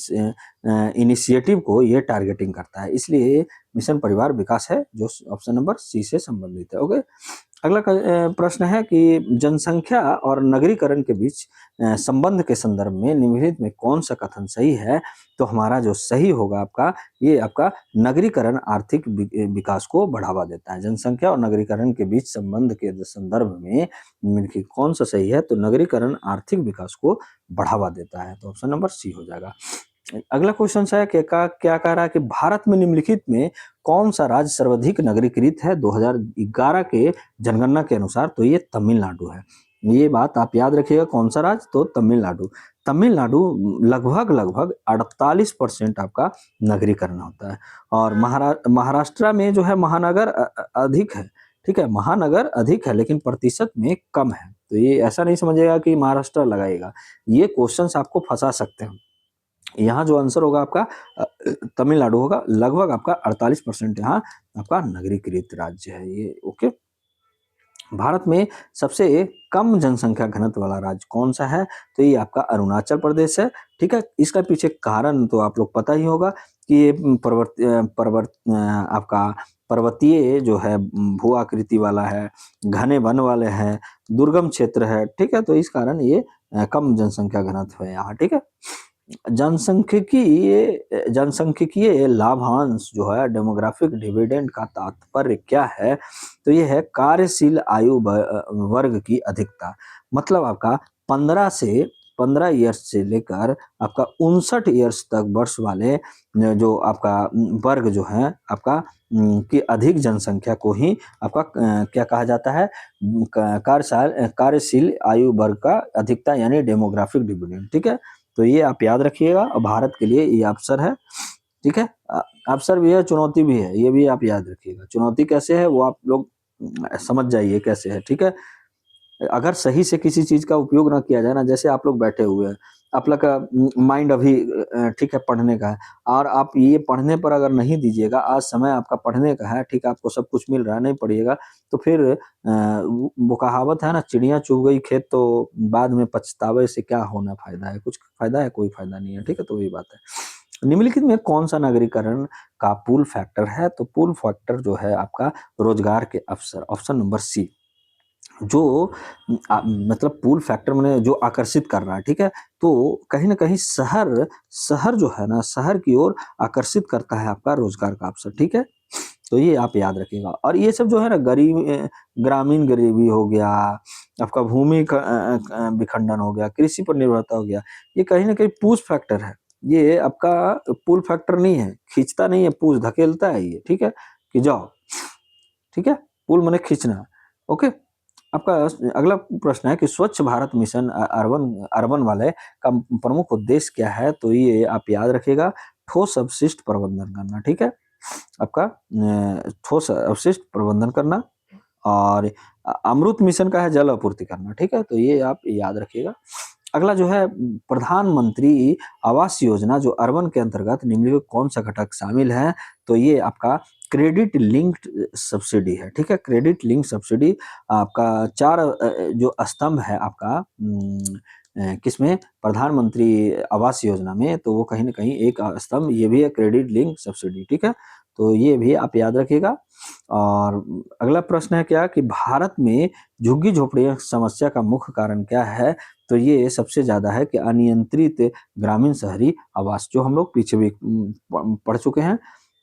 इनिशिएटिव को ये टारगेटिंग करता है, इसलिए मिशन परिवार विकास है जो ऑप्शन नंबर सी से संबंधित है, ओके। अगला प्रश्न है कि जनसंख्या और नगरीकरण के बीच संबंध के संदर्भ में निम्नलिखित में कौन सा कथन सही है? तो हमारा जो सही होगा आपका, ये आपका नगरीकरण आर्थिक विकास को बढ़ावा देता है। जनसंख्या और नगरीकरण के बीच संबंध के संदर्भ में निम्नलिखित कौन सा सही है? तो नगरीकरण आर्थिक विकास को बढ़ावा देता है, तो ऑप्शन नंबर सी हो जाएगा। अगला क्वेश्चन है कि क्या कह रहा है कि भारत में निम्नलिखित में कौन सा राज्य सर्वाधिक नगरीकृत है 2011 के जनगणना के अनुसार? तो ये तमिलनाडु है। ये बात आप याद रखिएगा, कौन सा राज्य? तो तमिलनाडु। तमिलनाडु लगभग लगभग 48% आपका नगरीकरण होता है, और महाराष्ट्र में जो है महानगर अधिक है, ठीक है, महानगर अधिक है लेकिन प्रतिशत में कम है। तो ये ऐसा नहीं समझिएगा कि महाराष्ट्र लगाएगा, ये क्वेश्चंस आपको फंसा सकते हैं। यहाँ जो आंसर होगा आपका तमिलनाडु होगा, लगभग आपका 48% यहाँ आपका नगरीकृत राज्य है ये, ओके। भारत में सबसे कम जनसंख्या घनत्व वाला राज्य कौन सा है? तो ये आपका अरुणाचल प्रदेश है, ठीक है। इसका पीछे कारण तो आप लोग पता ही होगा कि ये आपका पर्वतीय जो है, भू आकृति वाला है, घने वन वाले हैं, दुर्गम क्षेत्र है, ठीक है। तो इस कारण ये कम जनसंख्या घनत्व है यहाँ, ठीक है। जनसांख्यिकीय लाभांश जो है, डेमोग्राफिक डिविडेंड का तात्पर्य क्या है? तो ये है कार्यशील आयु वर्ग की अधिकता, मतलब आपका 15 ईयर्स से लेकर आपका 59 ईयर्स तक वर्ष वाले जो आपका वर्ग जो है आपका की अधिक जनसंख्या को ही आपका क्या कहा जाता है? कार्यशील आयु वर्ग का अधिकता, यानी डेमोग्राफिक डिविडेंड, ठीक है। तो ये आप याद रखिएगा, और भारत के लिए ये अवसर है, ठीक है। अवसर भी है, चुनौती भी है, ये भी आप याद रखिएगा। चुनौती कैसे है वो आप लोग समझ जाइए कैसे है, ठीक है। अगर सही से किसी चीज का उपयोग ना किया जाए ना, जैसे आप लोग बैठे हुए हैं, आप लोग का माइंड अभी ठीक है पढ़ने का है, और आप ये पढ़ने पर अगर नहीं दीजिएगा, आज समय आपका पढ़ने का है, ठीक है, आपको सब कुछ मिल रहा है, नहीं पढ़िएगा तो फिर वो कहावत है ना, चिड़िया चुग गई खेत तो बाद में पछतावे से क्या होना फायदा है? कुछ फायदा है? कोई फायदा नहीं है, ठीक है। तो वही बात है। निम्नलिखित में कौन सा नागरीकरण का पुल फैक्टर है? तो पुल फैक्टर जो है आपका रोजगार के अवसर, ऑप्शन नंबर सी, जो मतलब पुल फैक्टर माने जो आकर्षित कर रहा है, ठीक है? तो कहीं न कहीं शहर शहर जो है ना, शहर की ओर आकर्षित करता है आपका रोज़गार का अवसर, ठीक है? तो ये आप याद रखिएगा और ये सब जो है ना ग्रामीण गरीबी हो गया, आपका भूमि विखंडन हो गया, कृषि पर निर्भरता हो गया, ये कहीं न कहीं पुश फैक्टर है। ये आपका पुल फैक्टर नहीं है, खींचता नहीं है पुश धकेलता है ये, ठीक है? कि जाओ, ठीक है? पुल माने खींचना, ओके? आपका अगला प्रश्न है कि स्वच्छ भारत मिशन अर्बन अर्बन वाले का प्रमुख उद्देश्य क्या है? तो ये आप याद रखिएगा, ठोस अपशिष्ट प्रबंधन करना, ठीक है? आपका ठोस अपशिष्ट प्रबंधन करना और अमृत मिशन का है जल आपूर्ति करना, ठीक है? तो ये आप याद रखिएगा। अगला जो है प्रधानमंत्री आवास योजना जो अर्बन के अंतर्गत निम्नलिखित कौन-सा घटक शामिल है? तो ये आपका क्रेडिट लिंक्ड सब्सिडी है, ठीक है? क्रेडिट लिंक्ड सब्सिडी आपका 4 जो स्तंभ है आपका किसमें? प्रधानमंत्री आवास योजना में, तो वो कहीं न कहीं एक स्तंभ ये भी है क्रेडिट लिंक्ड सब्सिडी, ठीक है? तो ये भी आप याद रखिएगा और अगला प्रश्न है क्या कि भारत में झुग्गी-झोपड़ियाँ समस्या का मुख्य कारण क्या है? तो ये सबसे ज़्यादा है कि अनियंत्रित ग्रामीण शहरी आवास, जो हम लोग पीछे भी पढ़ चुके हैं।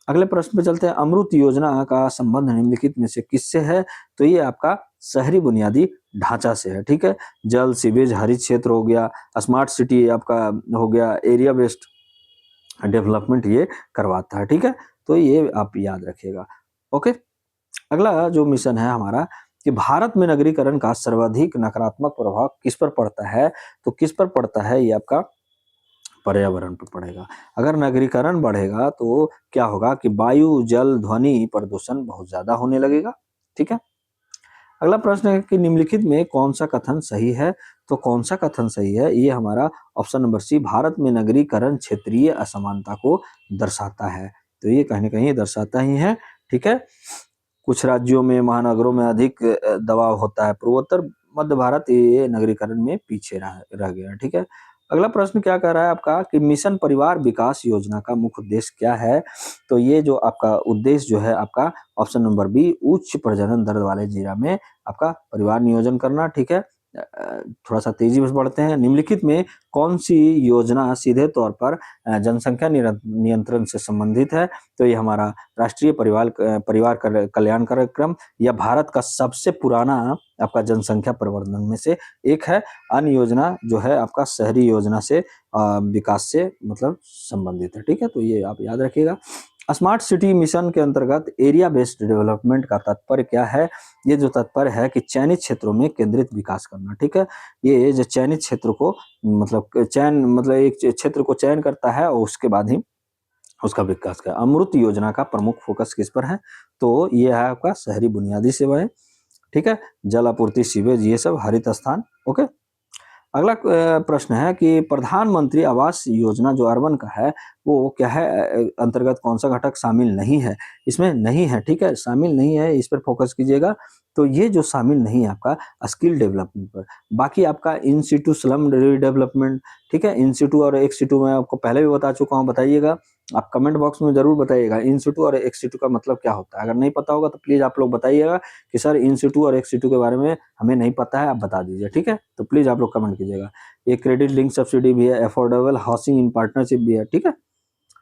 अगले प्रश्न पे चलते हैं, अमृत योजना का संबंध निम्नलिखित में से किससे है? तो ये आपका शहरी बुनियादी ढांचा से है, ठीक है? जल, सीवेज, हरित क्षेत्र हो गया, स्मार्ट सिटी आपका हो गया, एरिया बेस्ड डेवलपमेंट ये करवाता है, ठीक है? तो ये आप याद रखिएगा, ओके? अगला जो मिशन है हमारा कि भारत में नगरीकरण का सर्वाधिक नकारात्मक प्रभाव किस पर पड़ता है? तो किस पर पड़ता है? ये आपका पर्यावरण पर पड़ेगा। अगर नगरीकरण बढ़ेगा तो क्या होगा कि वायु, जल, ध्वनि प्रदूषण बहुत ज़्यादा होने लगेगा, ठीक है? अगला प्रश्न है कि निम्नलिखित में कौन-सा कथन सही है? तो कौन-सा कथन सही है? ये हमारा ऑप्शन नंबर सी, भारत में नगरीकरण क्षेत्रीय असमानता को दर्शाता है। तो ये कहीं न कहीं दर्शाता ही है, ठीक है? कुछ राज्यों में, महानगरों में अधिक दबाव होता है, पूर्वोत्तर मध्य भारत ये नगरीकरण में पीछे रह गया, ठीक है? अगला प्रश्न क्या कह रहा है आपका कि मिशन परिवार विकास योजना का मुख्य उद्देश्य क्या है? तो ये जो आपका उद्देश्य जो है आपका ऑप्शन नंबर बी, उच्च प्रजनन दर वाले जिला में आपका परिवार नियोजन करना, ठीक है? थोड़ा-सा तेज़ी से बढ़ते हैं, निम्नलिखित में कौन-सी योजना सीधे तौर पर जनसंख्या नियंत्रण से संबंधित है? तो ये हमारा राष्ट्रीय परिवार कल्याण कार्यक्रम या भारत का सबसे पुराना आपका जनसंख्या प्रवर्धन में से एक है। अन्य योजना जो है आपका शहरी योजना से विकास से मतलब संबंधित है, ठीक है? तो ये आप याद रखिएगा। स्मार्ट सिटी मिशन के अंतर्गत एरिया बेस्ड डेवलपमेंट का तात्पर्य क्या है? ये जो तात्पर्य है कि चयनित क्षेत्रों में केंद्रित विकास करना, ठीक है? ये जो चयनित क्षेत्र को मतलब एक क्षेत्र को चयन करता है और उसके बाद ही उसका विकास का अमृत योजना का प्रमुख फोकस किस पर है? तो ये है आपका शहरी बुनियादी सेवाएँ, ठीक है? जल आपूर्ति, सीवेज ये सब, हरित स्थान, ओके? अगला प्रश्न है कि प्रधानमंत्री आवास योजना जो अर्बन का है, वो क्या है अंतर्गत कौन-सा घटक शामिल नहीं है? इसमें नहीं है, ठीक है? शामिल नहीं है, इस पर फ़ोकस कीजिएगा। तो ये जो शामिल नहीं है आपका स्किल डेवलपमेंट पर, बाकी आपका इन सिटू स्लम रीडेवलपमेंट, ठीक है? इन सिटू और एक्स सिटू मैं आपको पहले भी बता चुका हूँ, बताइएगा। आप कमेंट बॉक्स में ज़रूर बताइएगा, इन सिटू और एक्स सिटू का मतलब क्या होता है? अगर नहीं पता होगा तो प्लीज़ आप लोग बताइएगा कि सर इन सिटू और एक्स सिटू के बारे में हमें नहीं पता है, आप बता दीजिए, ठीक है? तो प्लीज़ आप लोग कमेंट कीजिएगा। ये क्रेडिट लिंक सब्सिडी भी है, अफोर्डेबल हाउसिंग इन पार्टनरशिप भी है, ठीक है?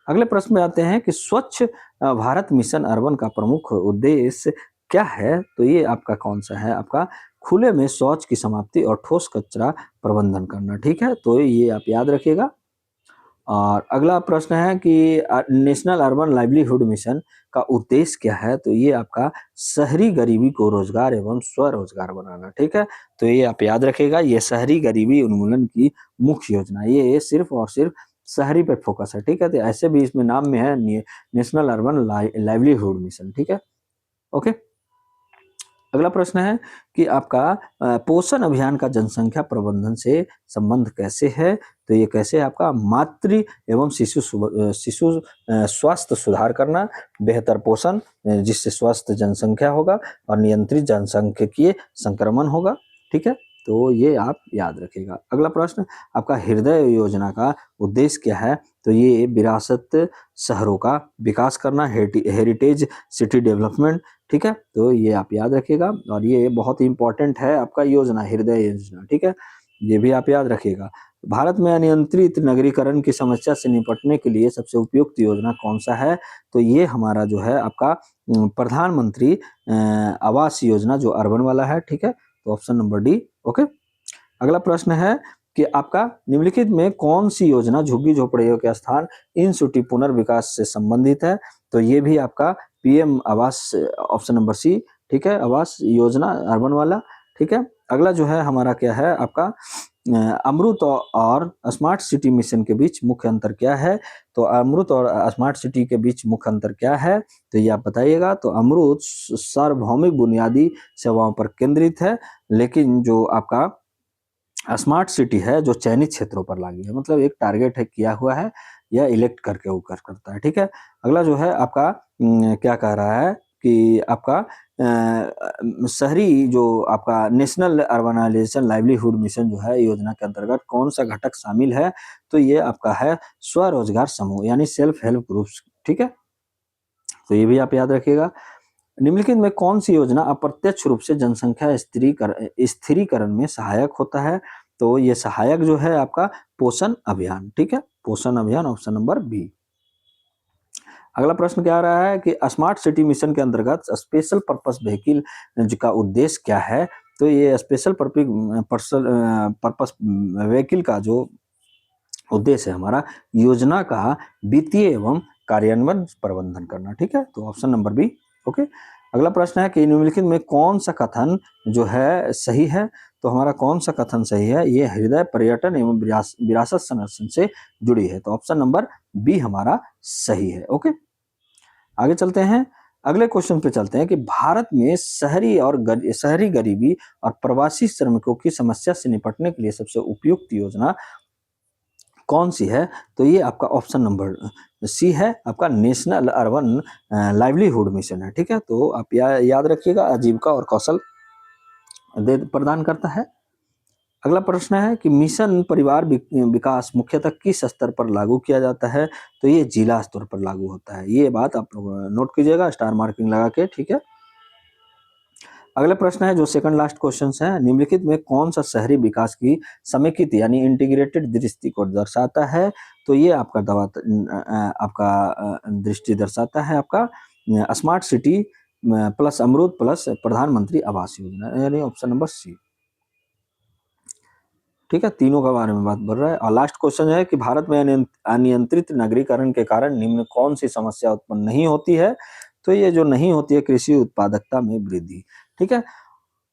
अगले प्रश्न में आते हैं कि स्वच्छ भारत मिशन अर्बन का प्रमुख उद्देश्य क्या है? तो ये आपका कौन-सा है? आपका खुले में शौच की समाप्ति और ठोस कचरा प्रबंधन करना, ठीक है? तो ये आप याद रखिएगा। और अगला प्रश्न है कि नेशनल अर्बन लाइवलीहुड मिशन का उद्देश्य क्या है? तो ये आपका शहरी गरीबी को रोजगार एवं स्वरोजगार बनाना, ठीक है? तो ये आप याद रखिएगा, ये शहरी गरीबी उन्मूलन की मुख्य योजना है। ये सिर्फ़ और सिर्फ़ शहरी पे फ़ोकस है, ठीक है? तो ऐसे भी इसमें नाम में है नेशनल अर्बन लाइवलीहुड मिशन, ठीक है? ओके? अगला प्रश्न है कि आपका पोषण अभियान का जनसंख्या प्रबंधन से संबंध कैसे है? तो ये कैसे है आपका मातृ एवं शिशु स्वास्थ्य सुधार करना, बेहतर पोषण जिससे स्वस्थ जनसंख्या होगा और नियंत्रित जनसांख्यिकीय संक्रमण होगा, ठीक है? तो ये आप याद रखिएगा। अगला प्रश्न, आपका हृदय योजना का उद्देश्य क्या है? तो ये विरासत शहरों का विकास करना, हेरिटेज सिटी डेवलपमेंट, ठीक है? तो ये आप याद रखिएगा और ये बहुत ही इम्पोर्टेंट है आपका योजना, हृदय योजना, ठीक है? ये भी आप याद रखिएगा। भारत में अनियंत्रित नगरीकरण की समस्या से निपटने के लिए सबसे उपयुक्त योजना कौन-सा है? तो ये हमारा जो है आपका प्रधानमंत्री आवास योजना जो अर्बन वाला है, ठीक है? तो ऑप्शन नंबर डी, ओके? अगला प्रश्न है कि आपका निम्नलिखित में कौन-सी योजना झुग्गी-झोपड़ियों के स्थान इन सिटी पुनर्विकास से संबंधित है? तो ये भी आपका पीएम आवास, ऑप्शन नंबर सी, ठीक है? आवास योजना अर्बन वाला, ठीक है? अगला जो है हमारा क्या है आपका अमृत और स्मार्ट सिटी मिशन के बीच मुख्य अंतर क्या है? तो अमृत और स्मार्ट सिटी के बीच मुख्य अंतर क्या है? तो ये आप बताइएगा। तो अमृत सार्वभौमिक बुनियादी सेवाओं पर केंद्रित है, लेकिन जो आपका स्मार्ट सिटी है जो चयनित क्षेत्रों पर लागू है, मतलब एक टारगेट है किया हुआ है या इलेक्ट करके वो करता है, ठीक है? अगला जो है आपका क्या कह रहा है कि आपका शहरी जो आपका नेशनल अर्बनाइजेशन लाइवलीहुड मिशन जो है योजना के अंतर्गत कौन सा घटक शामिल है? तो ये आपका है स्वरोजगार समूह यानी सेल्फ हेल्प ग्रुप्स, ठीक है? तो ये भी आप याद रखिएगा। निम्नलिखित में कौन-सी योजना अप्रत्यक्ष रूप से जनसंख्या स्थिरीकरण में सहायक होता है? तो ये सहायक जो है आपका पोषण अभियान, ठीक है? पोषण अभियान, ऑप्शन नंबर बी। अगला प्रश्न क्या आ रहा है कि स्मार्ट सिटी मिशन के अंतर्गत स्पेशल पर्पस व्हीकल का उद्देश्य क्या है? तो ये स्पेशल पर्पस व्हीकल का जो उद्देश्य है हमारा, योजना का वित्तीय एवं कार्यान्वयन प्रबंधन करना, ठीक है? तो ऑप्शन नंबर बी, ओके? अगला प्रश्न है कि निम्नलिखित में कौन सा कथन जो है सही है? तो हमारा कौन सा कथन सही है? ये हृदय पर्यटन एवं विरासत संरक्षण से जुड़ी है, तो ऑप्शन नंबर बी हमारा सही है, ओके? आगे चलते हैं, अगले क्वेश्चन पे चलते हैं कि भारत में शहरी गरीबी और प्रवासी श्रमिकों की समस्या से निपटने के लिए सबसे उपयुक्त योजना कौन-सी है? तो ये आपका ऑप्शन नंबर सी है, आपका नेशनल अर्बन लाइवलीहुड मिशन है, ठीक है? तो आप याद रखिएगा, आजीविका और कौशल प्रदान करता है। अगला प्रश्न है कि मिशन परिवार विकास मुख्यतः किस स्तर पर लागू किया जाता है? तो ये जिला स्तर पर लागू होता है। ये बात आप लोग नोट कीजिएगा स्टार मार्किंग लगा के, ठीक है? अगला प्रश्न है जो सेकंड लास्ट क्वेश्चन है, निम्नलिखित में कौन सा शहरी विकास की समेकित यानी इंटीग्रेटेड दृष्टि को दर्शाता है? तो ये आपका दृष्टि दर्शाता है आपका स्मार्ट सिटी प्लस अमरूद प्लस प्रधानमंत्री आवास योजना यानी ऑप्शन नंबर सी, ठीक है? तीनों के बारे में बात बढ़ रहा है और लास्ट क्वेश्चन है कि भारत में अनियंत्रित नगरीकरण के कारण निम्न कौन सी समस्या उत्पन्न नहीं होती है? तो ये जो नहीं होती है कृषि उत्पादकता में वृद्धि, ठीक है?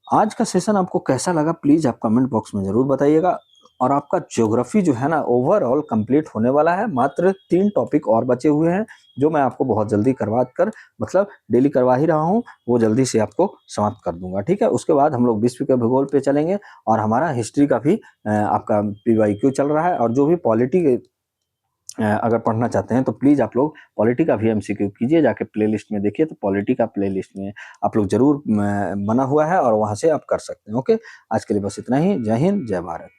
आज का सेशन आपको कैसा लगा प्लीज आप कमेंट बॉक्स में जरूर बताइएगा और आपका ज्योग्राफी जो है ना ओवरऑल कंप्लीट होने वाला है, मात्र 3 टॉपिक और बचे हुए हैं जो मैं आपको बहुत जल्दी करवा कर मतलब डेली करवा ही रहा हूँ, वो जल्दी से आपको समाप्त कर दूंगा, ठीक है? उसके बाद हम लोग विश्व के भूगोल पे चलेंगे और हमारा हिस्ट्री का भी आपका पीवाईक्यू चल रहा है और जो भी पॉलिटी अगर पढ़ना चाहते हैं तो प्लीज़ आप लोग पॉलिटी का भी एमसीक्यू कीजिए, जाके प्लेलिस्ट में देखिए तो पॉलिटी का प्लेलिस्ट में आप लोग ज़रूर बना हुआ है और वहाँ से आप कर सकते हैं, ओके? आज के लिए बस इतना ही। जय हिंद, जय भारत।